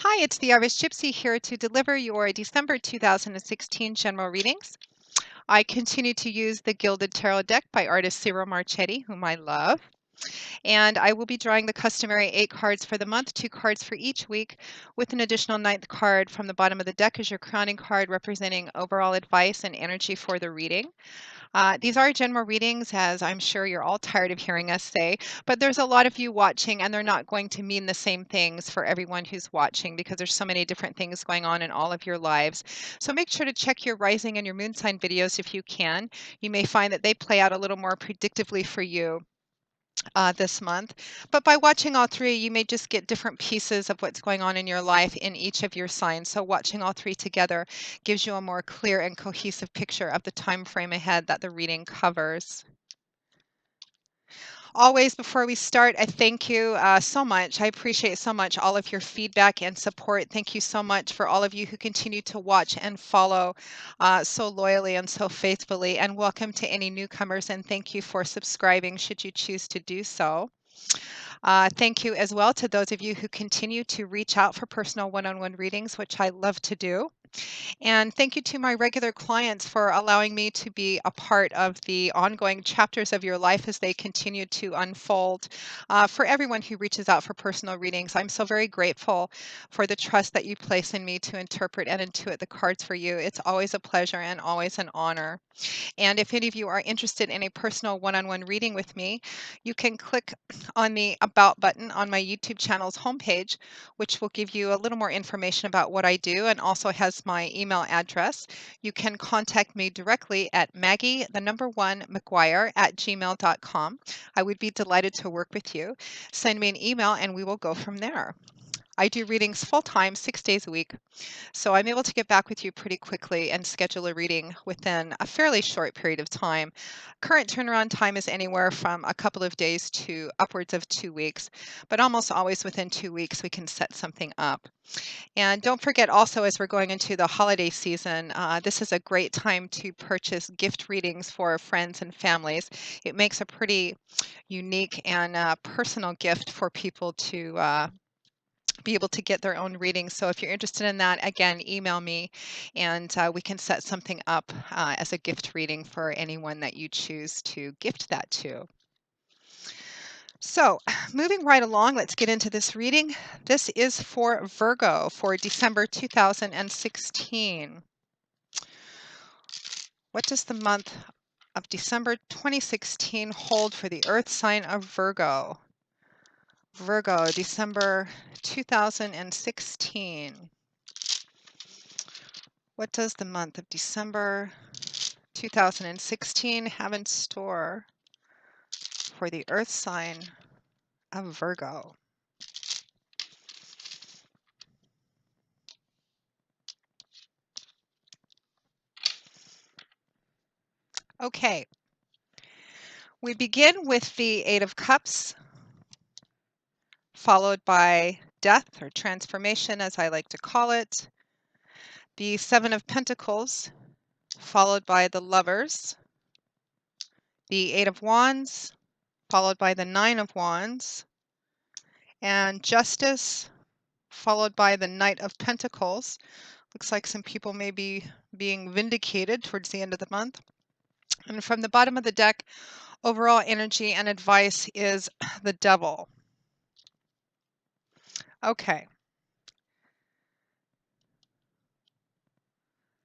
Hi, it's the Irish Gypsy here to deliver your December 2016 general readings. I continue to use the Gilded Tarot deck by artist Ciro Marchetti, whom I love. And I will be drawing the customary 8 cards for the month, 2 cards for each week, with an additional 9th card from the bottom of the deck as your crowning card representing overall advice and energy for the reading. These are general readings, as I'm sure you're all tired of hearing us say, but there's a lot of you watching, and they're not going to mean the same things for everyone who's watching because there's so many different things going on in all of your lives. So make sure to check your rising and your moon sign videos if you can. You may find that they play out a little more predictively for you this month. But by watching all 3, you may just get different pieces of what's going on in your life in each of your signs. So watching all 3 together gives you a more clear and cohesive picture of the time frame ahead that the reading covers. Always, before we start, I thank you so much. I appreciate so much all of your feedback and support. Thank you so much for all of you who continue to watch and follow so loyally and so faithfully. And welcome to any newcomers, and thank you for subscribing should you choose to do so. Thank you as well to those of you who continue to reach out for personal one-on-one readings, which I love to do. And thank you to my regular clients for allowing me to be a part of the ongoing chapters of your life as they continue to unfold. For everyone who reaches out for personal readings, I'm so very grateful for the trust that you place in me to interpret and intuit the cards for you. It's always a pleasure and always an honor. And if any of you are interested in a personal one-on-one reading with me, you can click on the About button on my YouTube channel's homepage, which will give you a little more information about what I do and also has my email address. You can contact me directly at Maggie1McGuire@gmail.com. I would be delighted to work with you. Send me an email and we will go from there. I do readings full-time, 6 days a week. So I'm able to get back with you pretty quickly and schedule a reading within a fairly short period of time. Current turnaround time is anywhere from a couple of days to upwards of 2 weeks, but almost always within 2 weeks we can set something up. And don't forget also, as we're going into the holiday season, this is a great time to purchase gift readings for friends and families. It makes a pretty unique and personal gift for people to be able to get their own readings. So if you're interested in that, again, email me and we can set something up as a gift reading for anyone that you choose to gift that to. So moving right along, let's get into this reading. This is for Virgo for December 2016. What does the month of December 2016 hold for the Earth sign of Virgo? Virgo, December 2016. What does the month of December 2016 have in store for the Earth sign of Virgo? Okay, we begin with the Eight of Cups, followed by death or transformation, as I like to call it. The Seven of Pentacles, followed by the Lovers. The Eight of Wands, followed by the Nine of Wands. And Justice, followed by the Knight of Pentacles. Looks like some people may be being vindicated towards the end of the month. And from the bottom of the deck, overall energy and advice is the Devil. Okay.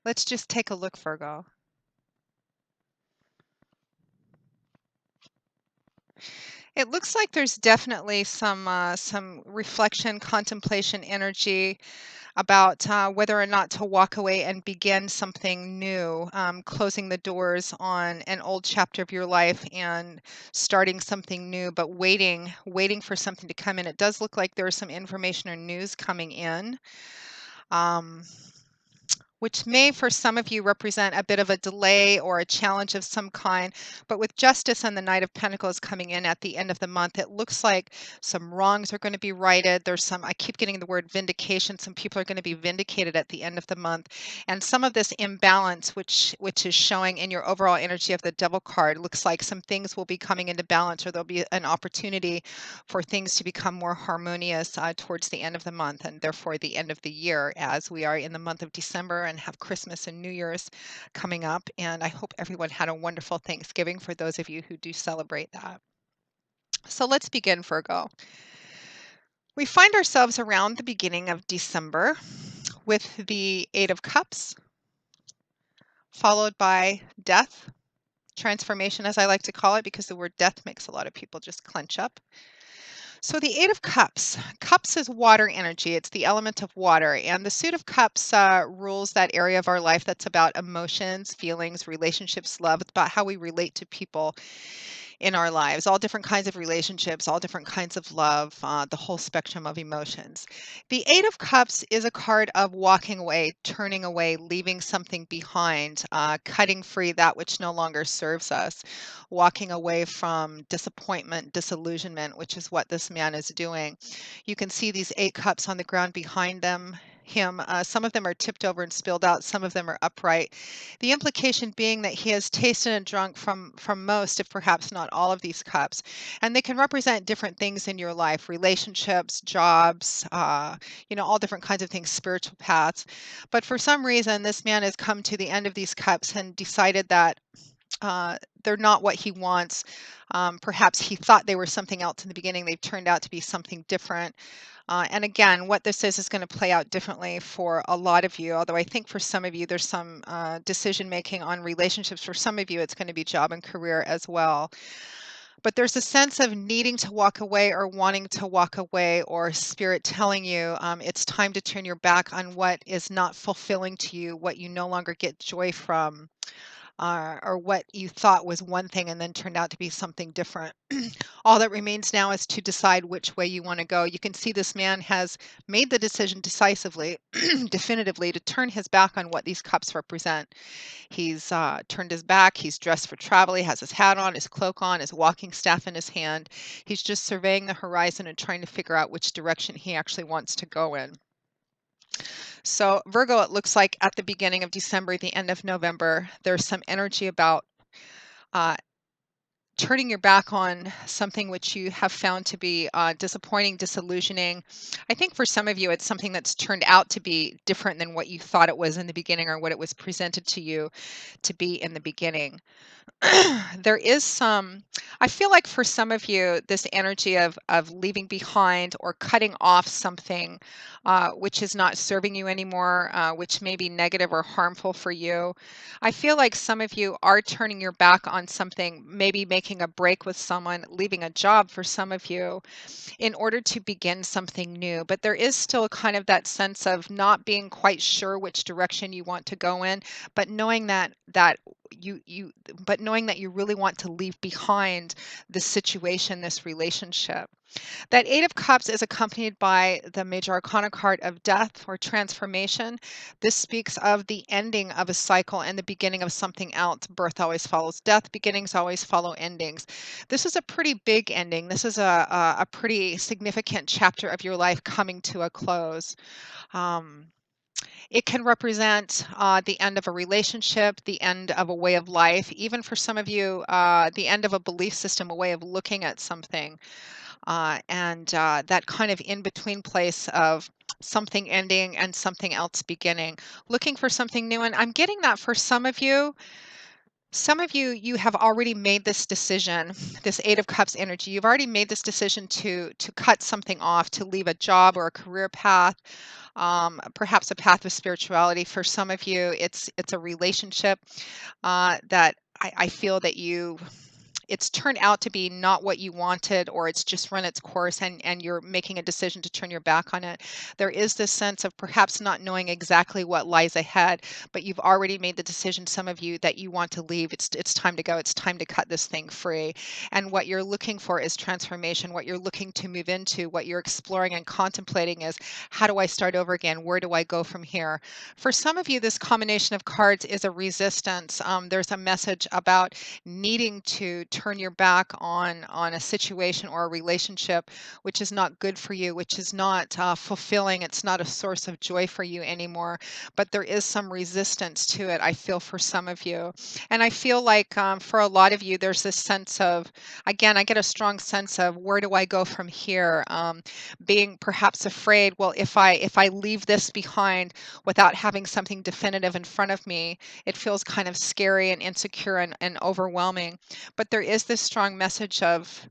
Let's just take a look, Virgo. It looks like there's definitely some reflection, contemplation energy about whether or not to walk away and begin something new, closing the doors on an old chapter of your life and starting something new, but waiting for something to come in. It does look like there's some information or news coming in. Um, which may for some of you represent a bit of a delay or a challenge of some kind. But with Justice and the Knight of Pentacles coming in at the end of the month, it looks like some wrongs are going to be righted. There's some, I keep getting the word vindication. Some people are going to be vindicated at the end of the month. And some of this imbalance, which is showing in your overall energy of the Devil card, looks like some things will be coming into balance, or there'll be an opportunity for things to become more harmonious towards the end of the month, and therefore the end of the year, as we are in the month of December and have Christmas and New Year's coming up. And I hope everyone had a wonderful Thanksgiving for those of you who do celebrate that. So let's begin, Virgo. We find ourselves around the beginning of December with the Eight of Cups, followed by death, transformation, as I like to call it, because the word death makes a lot of people just clench up. So the Eight of Cups. Cups is water energy. It's the element of water. And the Suit of Cups rules that area of our life that's about emotions, feelings, relationships, love. It's about how we relate to people in our lives, all different kinds of relationships, all different kinds of love, the whole spectrum of emotions. The Eight of Cups is a card of walking away, turning away, leaving something behind, cutting free that which no longer serves us, walking away from disappointment, disillusionment, which is what this man is doing. You can see these eight cups on the ground behind him. Some of them are tipped over and spilled out. Some of them are upright. The implication being that he has tasted and drunk from most, if perhaps not all, of these cups, and they can represent different things in your life: relationships, jobs, all different kinds of things, spiritual paths. But for some reason, this man has come to the end of these cups and decided that they're not what he wants. Perhaps he thought they were something else in the beginning. They've turned out to be something different. And again, what this is going to play out differently for a lot of you. Although I think for some of you, there's some decision making on relationships. For some of you, it's going to be job and career as well. But there's a sense of needing to walk away or wanting to walk away, or spirit telling you it's time to turn your back on what is not fulfilling to you, what you no longer get joy from, or what you thought was one thing and then turned out to be something different. All that remains now is to decide which way you want to go. You can see this man has made the decision decisively, definitively, to turn his back on what these cups represent. He's turned his back. He's dressed for travel. He has his hat on, his cloak on, his walking staff in his hand. He's just surveying the horizon and trying to figure out which direction he actually wants to go in. So Virgo, it looks like at the beginning of December, the end of November, there's some energy about uh, turning your back on something which you have found to be disappointing, disillusioning. I think for some of you, it's something that's turned out to be different than what you thought it was in the beginning, or what it was presented to you to be in the beginning. There is some, I feel like for some of you, this energy of leaving behind or cutting off something which is not serving you anymore, which may be negative or harmful for you. I feel like some of you are turning your back on something, maybe making a break with someone, leaving a job for some of you, in order to begin something new. But there is still kind of that sense of not being quite sure which direction you want to go in, but knowing that you really want to leave behind this situation, this relationship. That Eight of Cups is accompanied by the major arcana card of death or transformation. This speaks of the ending of a cycle and the beginning of something else. Birth always follows death. Beginnings always follow endings. This is a pretty big ending. This is a pretty significant chapter of your life coming to a close. Um, it can represent the end of a relationship, the end of a way of life, even for some of you, the end of a belief system, a way of looking at something. And that kind of in between place of something ending and something else beginning, looking for something new. And I'm getting that for some of you. Some of you, you have already made this decision, this Eight of Cups energy. You've already made this decision to cut something off, to leave a job or a career path, perhaps a path of spirituality. For some of you, it's a relationship that I feel that it's turned out to be not what you wanted, or it's just run its course, and you're making a decision to turn your back on it. There is this sense of perhaps not knowing exactly what lies ahead, but you've already made the decision, some of you, that you want to leave. It's time to go. It's time to cut this thing free. And what you're looking for is transformation. What you're looking to move into, what you're exploring and contemplating is, how do I start over again? Where do I go from here? For some of you, this combination of cards is a resistance. There's a message about needing to turn your back on a situation or a relationship which is not good for you, which is not fulfilling. It's not a source of joy for you anymore. But there is some resistance to it, I feel, for some of you. And I feel like for a lot of you, there's this sense of, again, I get a strong sense of, where do I go from here? Being perhaps afraid, well, if I leave this behind without having something definitive in front of me, it feels kind of scary and insecure and overwhelming. But there is this strong message of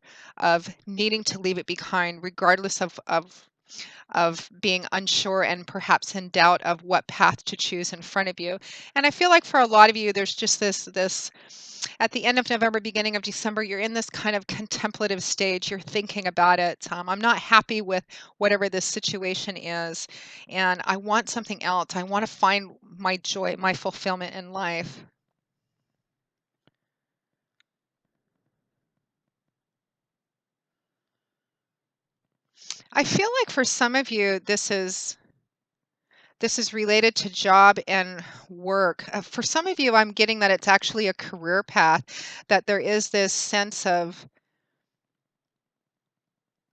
needing to leave it behind, regardless of being unsure and perhaps in doubt of what path to choose in front of you. And I feel like for a lot of you, there's just this at the end of November, beginning of December, you're in this kind of contemplative stage. You're thinking about it. I'm not happy with whatever this situation is, and I want something else. I want to find my joy, my fulfillment in life. I feel like for some of you, this is related to job and work. For some of you, I'm getting that it's actually a career path, that there is this sense of,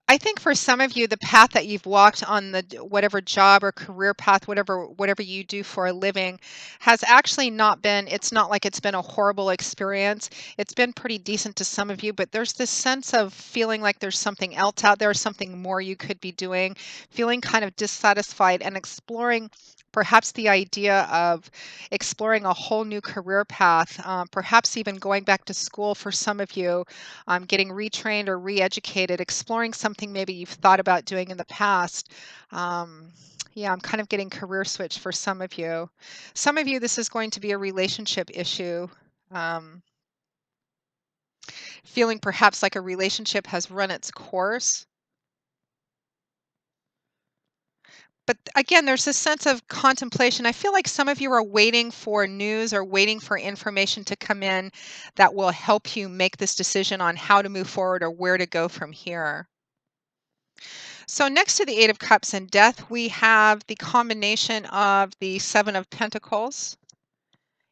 I think for some of you, the path that you've walked on, whatever job or career path, whatever you do for a living, has actually not been, it's not like it's been a horrible experience. It's been pretty decent to some of you, but there's this sense of feeling like there's something else out there, something more you could be doing, feeling kind of dissatisfied and exploring perhaps the idea of exploring a whole new career path, perhaps even going back to school for some of you, getting retrained or re-educated, exploring something maybe you've thought about doing in the past. Yeah, I'm kind of getting career switch for some of you. Some of you, this is going to be a relationship issue. Um, Feeling perhaps like a relationship has run its course. But again, there's this sense of contemplation. I feel like some of you are waiting for news or waiting for information to come in that will help you make this decision on how to move forward or where to go from here. So next to the Eight of Cups and Death, we have the combination of the Seven of Pentacles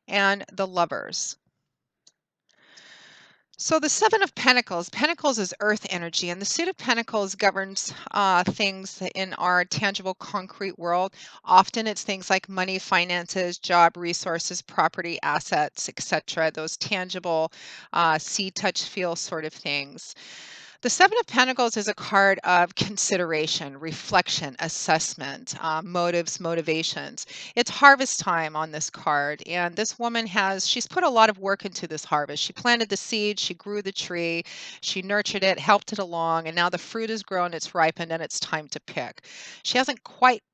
and the Lovers. So the Seven of Pentacles, Pentacles is earth energy, and the suit of Pentacles governs things in our tangible, concrete world. Often it's things like money, finances, job, resources, property, assets, etc. Those tangible, see, touch, feel sort of things. The Seven of Pentacles is a card of consideration, reflection, assessment, motives, motivations. It's harvest time on this card, and this woman she's put a lot of work into this harvest. She planted the seed, she grew the tree, she nurtured it, helped it along, and now the fruit is grown, it's ripened, and it's time to pick. She hasn't quite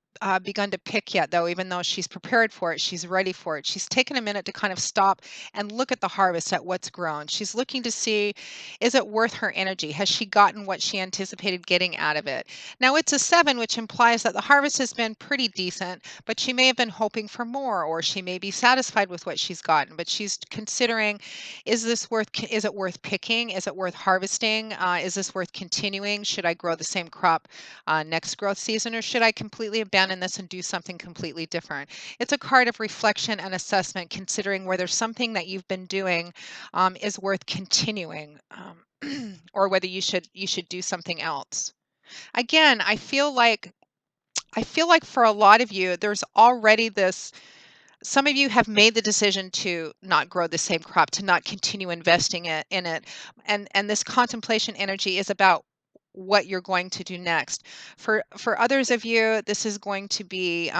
begun to pick yet, though, even though she's prepared for it, she's ready for it. She's taken a minute to kind of stop and look at the harvest, at what's grown. She's looking to see, is it worth her energy? Has she gotten what she anticipated getting out of it? Now, it's a seven, which implies that the harvest has been pretty decent, but she may have been hoping for more, or she may be satisfied with what she's gotten, but she's considering, is it worth picking? Is it worth harvesting? Is this worth continuing? Should I grow the same crop next growth season, or should I completely abandon this and do something completely different? It's a card of reflection and assessment, considering whether something that you've been doing is worth continuing, or whether you should do something else. Again, I feel like for a lot of you, there's already this. Some of you have made the decision to not grow the same crop, to not continue investing in it, and this contemplation energy is about what you're going to do next. For others of you, this is going to be,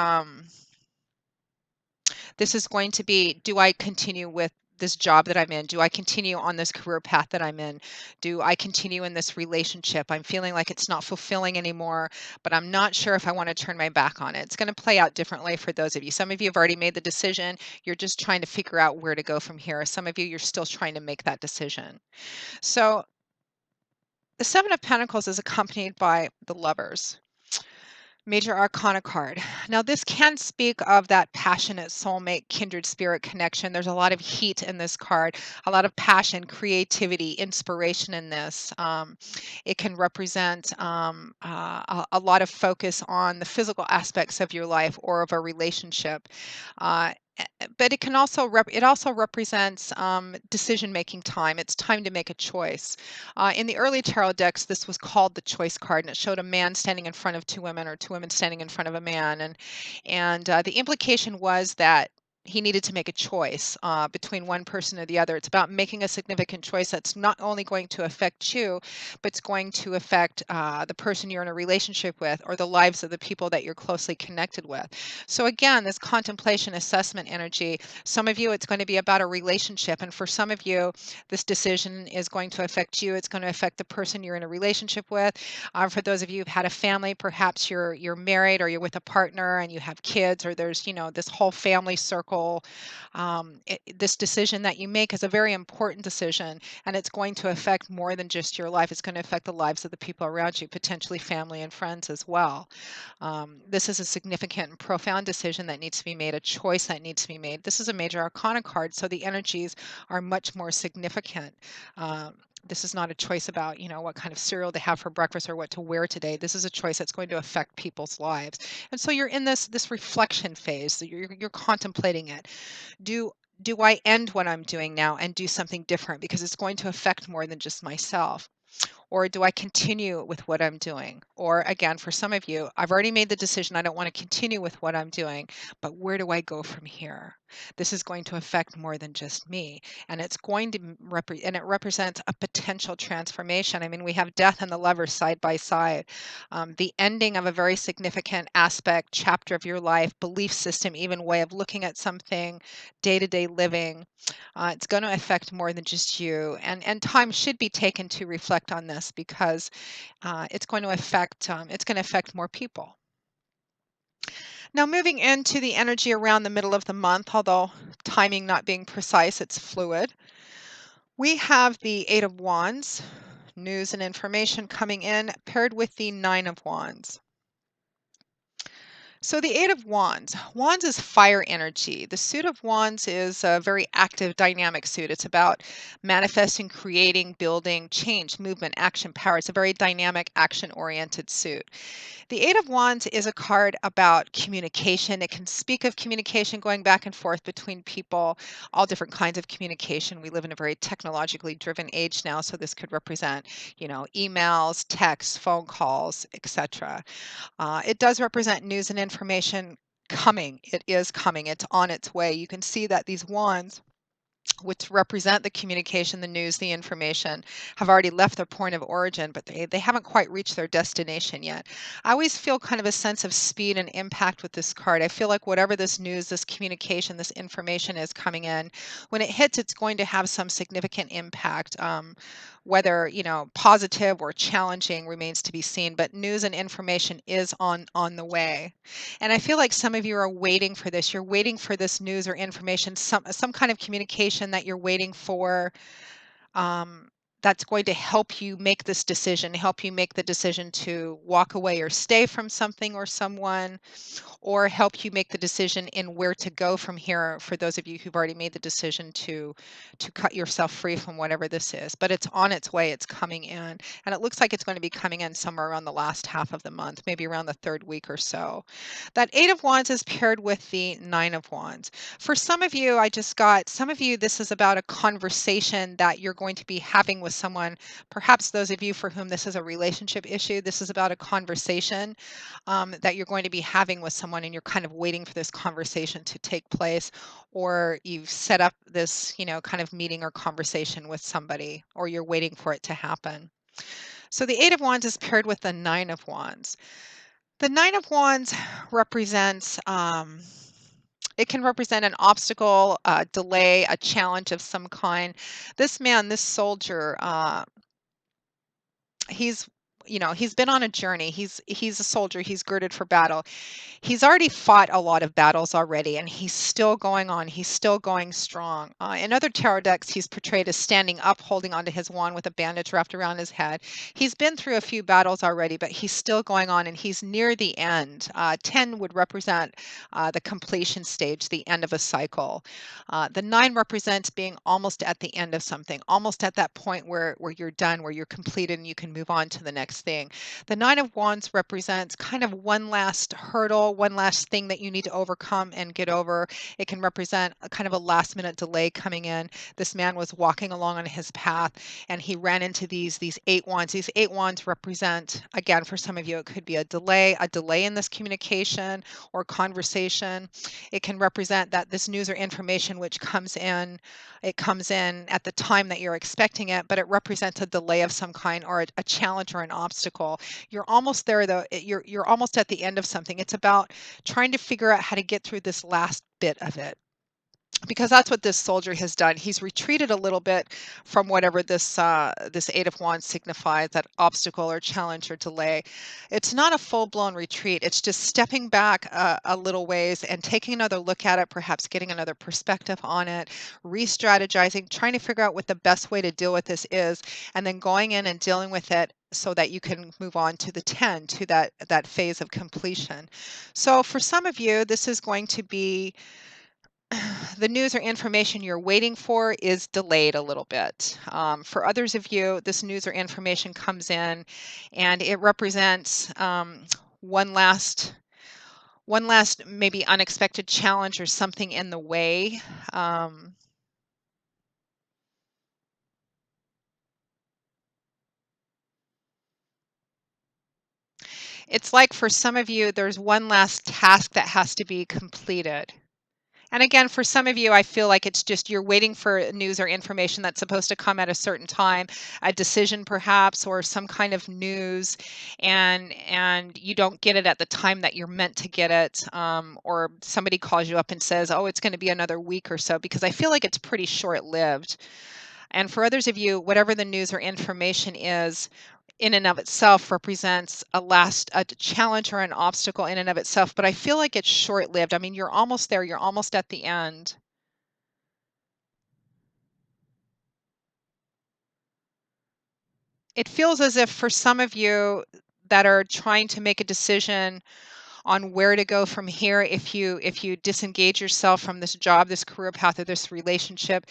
do I continue with this job that I'm in? Do I continue on this career path that I'm in? Do I continue in this relationship? I'm feeling like it's not fulfilling anymore, but I'm not sure if I want to turn my back on it. It's going to play out differently for those of you. Some of you have already made the decision. You're just trying to figure out where to go from here. Some of you, you're still trying to make that decision. So the Seven of Pentacles is accompanied by the Lovers. Major Arcana card. Now, this can speak of that passionate soulmate, kindred spirit connection. There's a lot of heat in this card, a lot of passion, creativity, inspiration in this. It can represent a lot of focus on the physical aspects of your life or of a relationship. But it can also it also represents decision making time. It's time to make a choice. In the early tarot decks, this was called the choice card, and it showed a man standing in front of two women, or two women standing in front of a man, and the implication was that he needed to make a choice between one person or the other. It's about making a significant choice that's not only going to affect you, but it's going to affect the person you're in a relationship with, or the lives of the people that you're closely connected with. So again, this contemplation assessment energy, some of you, it's going to be about a relationship, and for some of you, this decision is going to affect you. It's going to affect the person you're in a relationship with. For those of you who've had a family, perhaps you're married, or you're with a partner and you have kids, or there's this whole family circle. This decision that you make is a very important decision, and it's going to affect more than just your life. It's going to affect the lives of the people around you, potentially family and friends as well. This is a significant and profound decision that needs to be made, a choice that needs to be made. This is a major arcana card, so the energies are much more significant. This is not a choice about, what kind of cereal to have for breakfast or what to wear today. This is a choice that's going to affect people's lives. And so you're in this reflection phase. So you're contemplating it. Do do I end what I'm doing now and do something different, because it's going to affect more than just myself? Or do I continue with what I'm doing? Or again, for some of you, I've already made the decision I don't want to continue with what I'm doing, but where do I go from here? This is going to affect more than just me, and it's going to and it represents a potential transformation. I mean, we have death and the Lovers side by side. The ending of a very significant aspect, chapter of your life, belief system, even way of looking at something, day-to-day living. It's going to affect more than just you, and time should be taken to reflect on this, because it's going to affect more people. Now, moving into the energy around the middle of the month, although timing not being precise, it's fluid. We have the Eight of Wands, news and information coming in, paired with the Nine of Wands. So the Eight of Wands. Wands is fire energy. The suit of Wands is a very active, dynamic suit. It's about manifesting, creating, building, change, movement, action, power. It's a very dynamic, action-oriented suit. The Eight of Wands is a card about communication. It can speak of communication going back and forth between people, all different kinds of communication. We live in a very technologically driven age now, so this could represent, emails, texts, phone calls, etc. It does represent news and information coming. It is coming. It's on its way. You can see that these wands, which represent the communication, the news, the information, have already left their point of origin, but they haven't quite reached their destination yet. I always feel kind of a sense of speed and impact with this card. I feel like whatever this news, this communication, this information is coming in, when it hits, it's going to have some significant impact. Whether positive or challenging remains to be seen, but news and information is on the way. And I feel like some of you are waiting for this. You're waiting for this news or information, some kind of communication that you're waiting for, um, that's going to help you make this decision, help you make the decision to walk away or stay from something or someone, or help you make the decision in where to go from here, for those of you who've already made the decision to cut yourself free from whatever this is. But it's on its way, it's coming in, and it looks like it's going to be coming in somewhere around the last half of the month, maybe around the third week or so. That Eight of Wands is paired with the Nine of Wands. For some of you, this is about a conversation that you're going to be having with someone. Perhaps those of you for whom this is a relationship issue, this is about a conversation that you're going to be having with someone, and you're kind of waiting for this conversation to take place, or you've set up this, kind of meeting or conversation with somebody, or you're waiting for it to happen. So the Eight of Wands is paired with the Nine of Wands. The Nine of Wands represents It can represent an obstacle, a delay, a challenge of some kind. This man, this soldier, he's he's been on a journey. He's a soldier. He's girded for battle. He's already fought a lot of battles already, and he's still going on. He's still going strong. In other tarot decks, he's portrayed as standing up, holding onto his wand with a bandage wrapped around his head. He's been through a few battles already, but he's still going on, and he's near the end. 10 would represent the completion stage, the end of a cycle. The 9 represents being almost at the end of something, almost at that point where you're done, where you're completed, and you can move on to the next thing. The 9 of Wands represents kind of one last hurdle, one last thing that you need to overcome and get over. It can represent a kind of a last minute delay coming in. This man was walking along on his path and he ran into these 8 wands. These 8 wands represent, again, for some of you, it could be a delay in this communication or conversation. It can represent that this news or information which comes in, it comes in at the time that you're expecting it, but it represents a delay of some kind or a challenge or an obstacle. You're almost there though. You're almost at the end of something. It's about trying to figure out how to get through this last bit of it, because that's what this soldier has done. He's retreated a little bit from whatever this 8 of Wands signifies, that obstacle or challenge or delay. It's not a full-blown retreat. It's just stepping back a little ways and taking another look at it, perhaps getting another perspective on it, re-strategizing, trying to figure out what the best way to deal with this is, and then going in and dealing with it so that you can move on to the 10, to that phase of completion. So for some of you, this is going to be the news or information you're waiting for is delayed a little bit. For others of you, this news or information comes in and it represents one last maybe unexpected challenge or something in the way. It's like for some of you, there's one last task that has to be completed. And again, for some of you, I feel like it's just you're waiting for news or information that's supposed to come at a certain time, a decision perhaps, or some kind of news, and you don't get it at the time that you're meant to get it, or somebody calls you up and says, "Oh, it's going to be another week or so," because I feel like it's pretty short-lived. And for others of you, whatever the news or information is, in and of itself represents a challenge or an obstacle in and of itself, but I feel like it's short-lived. I mean, you're almost there, you're almost at the end. It feels as if for some of you that are trying to make a decision on where to go from here, if you disengage yourself from this job, this career path, or this relationship,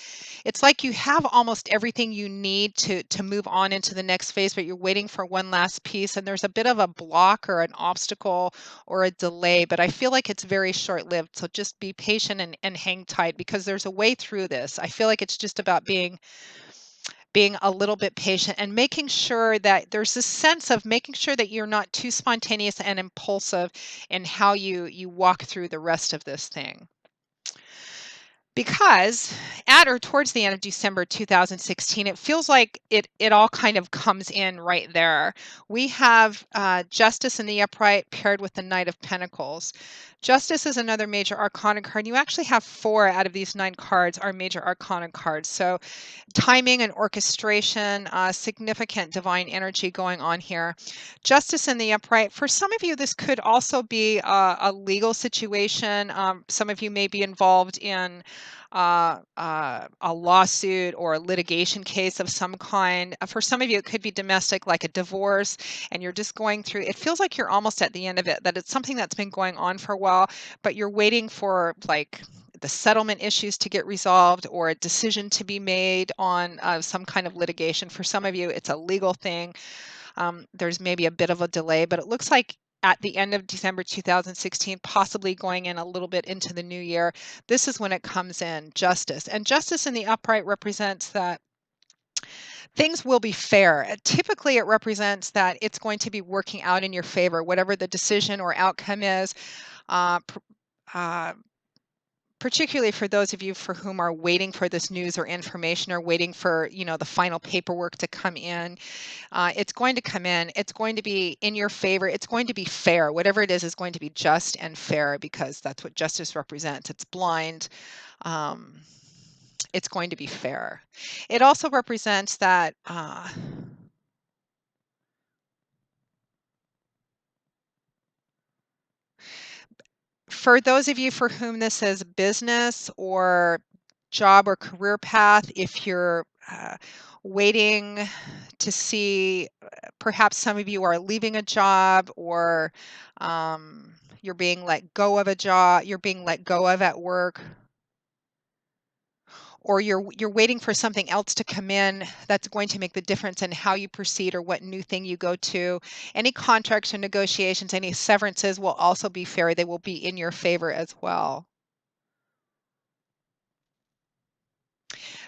it's like you have almost everything you need to move on into the next phase, but you're waiting for one last piece, and there's a bit of a block or an obstacle or a delay, but I feel like it's very short-lived. So just be patient and hang tight, because there's a way through this. I feel like it's just about being a little bit patient and making sure that there's this sense of making sure that you're not too spontaneous and impulsive in how you walk through the rest of this thing. Because at or towards the end of December 2016, it feels like it all kind of comes in right there. We have Justice in the upright paired with the Knight of Pentacles. Justice is another major arcana card. You actually have 4 out of these 9 cards are major arcana cards. So timing and orchestration, significant divine energy going on here. Justice in the upright. For some of you, this could also be a legal situation. Some of you may be involved in a lawsuit or a litigation case of some kind. For some of you, it could be domestic, like a divorce, and you're just going through. It feels like you're almost at the end of it, that it's something that's been going on for a while, but you're waiting for like the settlement issues to get resolved or a decision to be made on some kind of litigation. For some of you, it's a legal thing. There's maybe a bit of a delay, but it looks like at the end of December 2016, possibly going in a little bit into the new year, this is when it comes in, justice. And justice in the upright represents that things will be fair. Typically, it represents that it's going to be working out in your favor, whatever the decision or outcome is. Uh, pr- uh, particularly for those of you for whom are waiting for this news or information or waiting for, the final paperwork to come in. It's going to come in. It's going to be in your favor. It's going to be fair. Whatever it is going to be just and fair because that's what justice represents. It's blind. Um, it's going to be fair. It also represents that for those of you for whom this is business or job or career path, if you're waiting to see, perhaps some of you are leaving a job or you're being let go of a job, you're being let go of at work, or you're waiting for something else to come in that's going to make the difference in how you proceed or what new thing you go to. Any contracts or negotiations, any severances will also be fair. They will be in your favor as well.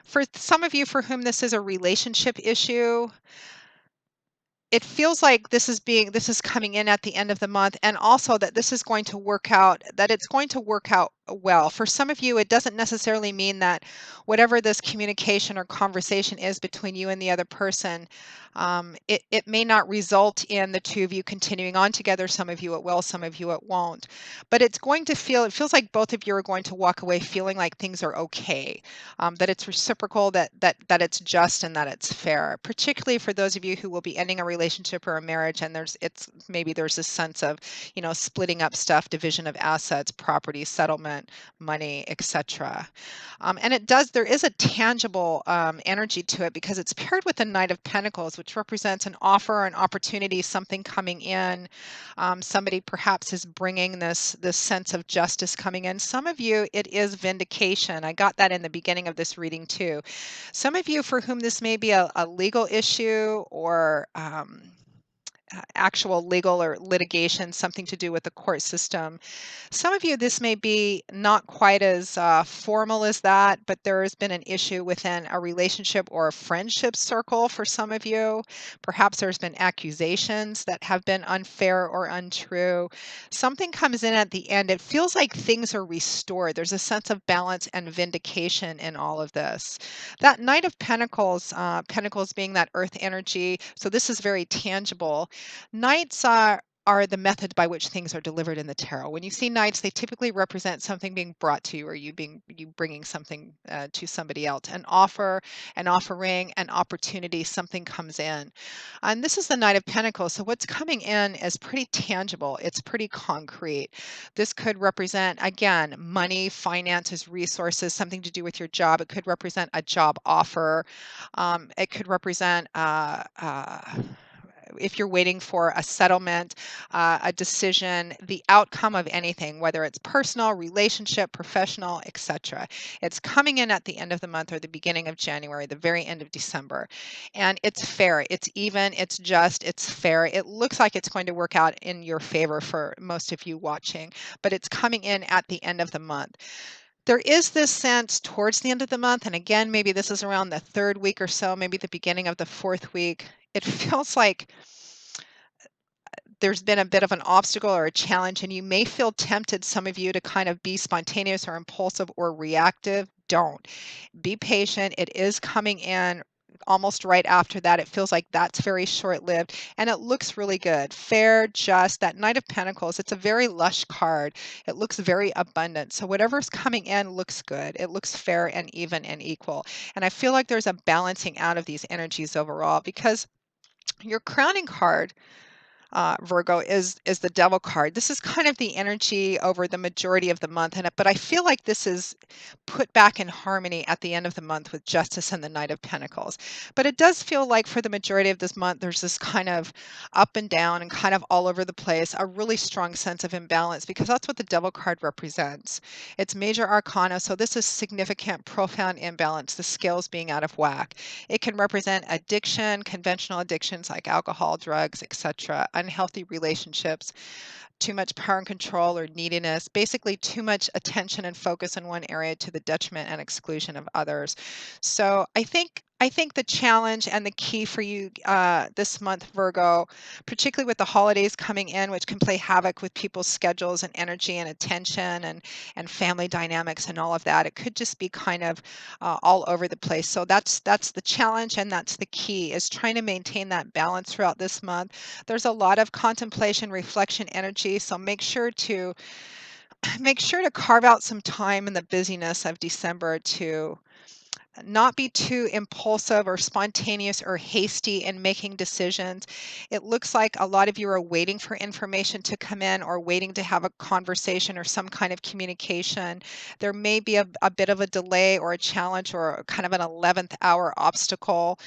For some of you for whom this is a relationship issue, it feels like this is coming in at the end of the month, and also that this is going to work out, that it's going to work out well. For some of you, it doesn't necessarily mean that whatever this communication or conversation is between you and the other person, it may not result in the two of you continuing on together. Some of you it will, some of you it won't. But it feels like both of you are going to walk away feeling like things are okay, that it's reciprocal, that it's just, and that it's fair. Particularly for those of you who will be ending a relationship or a marriage, and there's this sense of, splitting up stuff, division of assets, property, settlement, money, etc. And there is a tangible energy to it because it's paired with the Knight of Pentacles, which represents an offer, an opportunity, something coming in. Somebody perhaps is bringing this sense of justice coming in. Some of you, it is vindication. I got that in the beginning of this reading too. Some of you for whom this may be a legal issue or actual legal or litigation, something to do with the court system. Some of you, this may be not quite as formal as that, but there has been an issue within a relationship or a friendship circle for some of you. Perhaps there's been accusations that have been unfair or untrue. Something comes in at the end. It feels like things are restored. There's a sense of balance and vindication in all of this. That Knight of Pentacles, Pentacles being that earth energy, so this is very tangible. Knights are the method by which things are delivered in the tarot. When you see knights, they typically represent something being brought to you or you bringing something to somebody else. An offer, an offering, an opportunity, something comes in. And this is the Knight of Pentacles. So what's coming in is pretty tangible. It's pretty concrete. This could represent, again, money, finances, resources, something to do with your job. It could represent a job offer. It could represent if you're waiting for a settlement, a decision, the outcome of anything, whether it's personal, relationship, professional, etc. It's coming in at the end of the month or the beginning of January, the very end of December. And it's fair, it's even, it's just, it's fair. It looks like it's going to work out in your favor for most of you watching, but it's coming in at the end of the month. There is this sense towards the end of the month, and again, maybe this is around the third week or so, maybe the beginning of the fourth week. It feels like there's been a bit of an obstacle or a challenge, and you may feel tempted, some of you, to kind of be spontaneous or impulsive or reactive. Don't. Be patient. It is coming in almost right after that. It feels like that's very short-lived, and it looks really good. Fair, just, that Knight of Pentacles, it's a very lush card. It looks very abundant. So whatever's coming in looks good. It looks fair and even and equal. And I feel like there's a balancing out of these energies overall because your crowning card, Virgo, is the Devil card. This is kind of the energy over the majority of the month, but I feel like this is put back in harmony at the end of the month with Justice and the Knight of Pentacles. But it does feel like for the majority of this month, there's this kind of up and down and kind of all over the place, a really strong sense of imbalance because that's what the Devil card represents. It's major arcana, so this is significant, profound imbalance, the scales being out of whack. It can represent addiction, conventional addictions like alcohol, drugs, etc., unhealthy relationships, too much power and control or neediness, basically too much attention and focus in one area to the detriment and exclusion of others. So I think I think the challenge and the key for you this month, Virgo, particularly with the holidays coming in, which can play havoc with people's schedules and energy and attention and family dynamics and all of that. It could just be kind of all over the place. So that's the challenge and that's the key is trying to maintain that balance throughout this month. There's a lot of contemplation, reflection, energy. So make sure to carve out some time in the busyness of December to not be too impulsive or spontaneous or hasty in making decisions. It looks like a lot of you are waiting for information to come in or waiting to have a conversation or some kind of communication. There may be a bit of a delay or a challenge or kind of an 11th hour obstacle.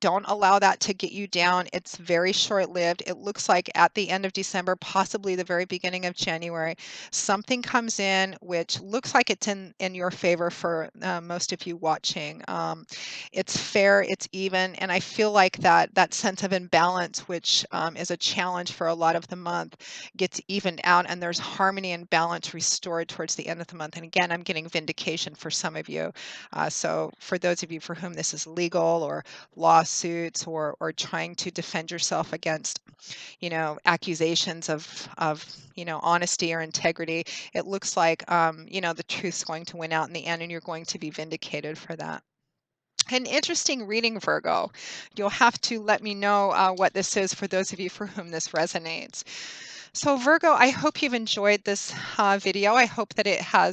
Don't allow that to get you down. It's very short lived. It looks like at the end of December, possibly the very beginning of January, something comes in which looks like it's in your favor for most of you watching. It's fair, it's even, and I feel like that sense of imbalance, which is a challenge for a lot of the month, gets evened out, and there's harmony and balance restored towards the end of the month. And again, I'm getting vindication for some of you. So for those of you for whom this is legal or lawsuits or trying to defend yourself against accusations of honesty or integrity, it looks like the truth's going to win out in the end and you're going to be vindicated for that. An interesting reading, Virgo. You'll have to let me know what this is for those of you for whom this resonates. So Virgo, I hope you've enjoyed this video. I hope that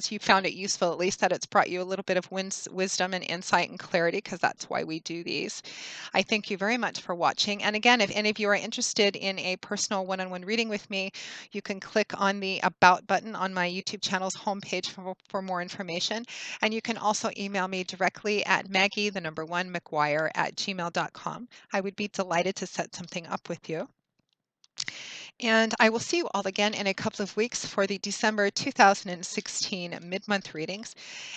you found it useful, at least that it's brought you a little bit of wisdom and insight and clarity, because that's why we do these. I thank you very much for watching. And again, if any of you are interested in a personal one-on-one reading with me, you can click on the About button on my YouTube channel's homepage for more information. And you can also email me directly at Maggie1McGuire@gmail.com. I would be delighted to set something up with you. And I will see you all again in a couple of weeks for the December 2016 mid-month readings.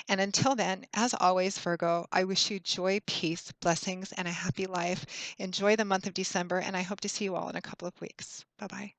And until then, as always, Virgo, I wish you joy, peace, blessings, and a happy life. Enjoy the month of December, and I hope to see you all in a couple of weeks. Bye-bye.